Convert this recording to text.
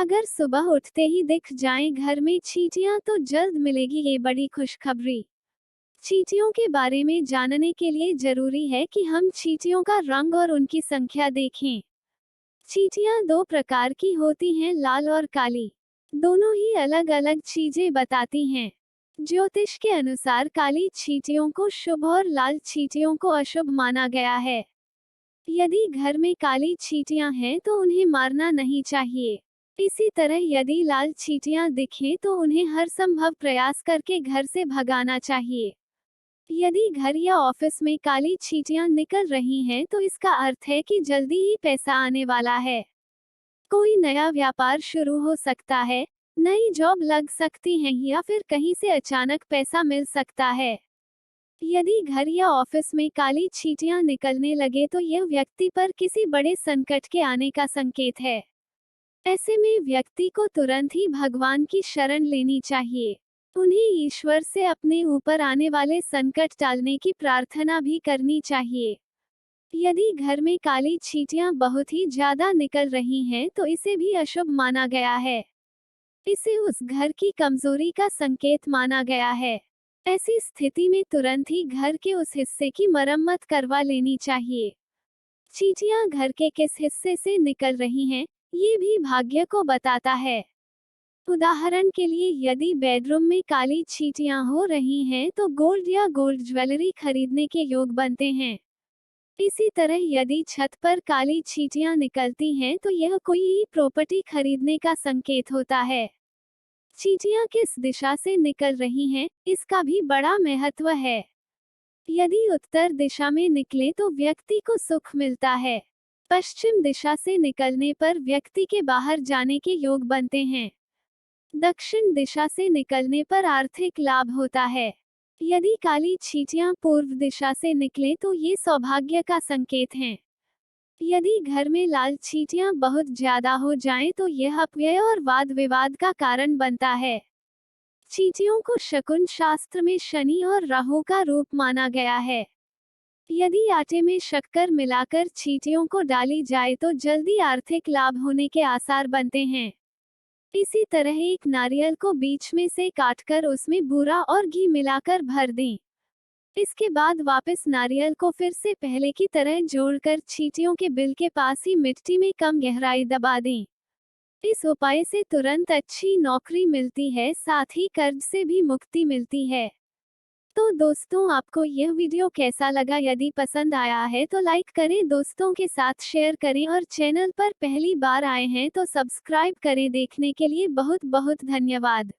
अगर सुबह उठते ही दिख जाएं घर में चींटियां तो जल्द मिलेगी ये बड़ी खुशखबरी। चींटियों के बारे में जानने के लिए जरूरी है कि हम चींटियों का रंग और उनकी संख्या देखें। चींटियां दो प्रकार की होती हैं, लाल और काली। दोनों ही अलग अलग चीजें बताती हैं। ज्योतिष के अनुसार काली चींटियों को शुभ और लाल चींटियों को अशुभ माना गया है। यदि घर में काली चींटियां हैं तो उन्हें मारना नहीं चाहिए। इसी तरह यदि लाल चींटियां दिखें तो उन्हें हर संभव प्रयास करके घर से भगाना चाहिए। यदि घर या ऑफिस में काली चींटियां निकल रही हैं तो इसका अर्थ है कि जल्दी ही पैसा आने वाला है। कोई नया व्यापार शुरू हो सकता है, नई जॉब लग सकती है या फिर कहीं से अचानक पैसा मिल सकता है। यदि घर या ऑफिस में काली चींटियां निकलने लगे तो यह व्यक्ति पर किसी बड़े संकट के आने का संकेत है। ऐसे में व्यक्ति को तुरंत ही भगवान की शरण लेनी चाहिए। उन्हें ईश्वर से अपने ऊपर आने वाले संकट टालने की प्रार्थना भी करनी चाहिए। यदि घर में काली चींटियां बहुत ही ज्यादा निकल रही हैं तो इसे भी अशुभ माना गया है। इसे उस घर की कमजोरी का संकेत माना गया है। ऐसी स्थिति में तुरंत ही घर के उस हिस्से की मरम्मत करवा लेनी चाहिए। चींटियां घर के किस हिस्से से निकल रही हैं, ये भी भाग्य को बताता है। उदाहरण के लिए यदि बेडरूम में काली चींटियां हो रही हैं तो गोल्ड या गोल्ड ज्वेलरी खरीदने के योग बनते हैं। इसी तरह यदि छत पर काली चींटियां निकलती हैं तो यह कोई प्रॉपर्टी खरीदने का संकेत होता है। चींटियां किस दिशा से निकल रही हैं, इसका भी बड़ा महत्व है। यदि उत्तर दिशा में निकले तो व्यक्ति को सुख मिलता है। पश्चिम दिशा से निकलने पर व्यक्ति के बाहर जाने के योग बनते हैं। दक्षिण दिशा से निकलने पर आर्थिक लाभ होता है। यदि काली चींटियां पूर्व दिशा से निकले तो ये सौभाग्य का संकेत हैं। यदि घर में लाल चींटियां बहुत ज्यादा हो जाएं तो यह अपव्यय और वाद विवाद का कारण बनता है। चींटियों को शकुन शास्त्र में शनि और राहु का रूप माना गया है। यदि आटे में शक्कर मिलाकर चींटियों को डाली जाए तो जल्दी आर्थिक लाभ होने के आसार बनते हैं। इसी तरह एक नारियल को बीच में से काटकर उसमें बूरा और घी मिलाकर भर दें। इसके बाद वापस नारियल को फिर से पहले की तरह जोड़कर चींटियों के बिल के पास ही मिट्टी में कम गहराई दबा दें। इस उपाय से तुरंत अच्छी नौकरी मिलती है, साथ ही कर्ज से भी मुक्ति मिलती है। तो दोस्तों, आपको यह वीडियो कैसा लगा? यदि पसंद आया है तो लाइक करें, दोस्तों के साथ शेयर करें और चैनल पर पहली बार आए हैं तो सब्सक्राइब करें। देखने के लिए बहुत बहुत धन्यवाद।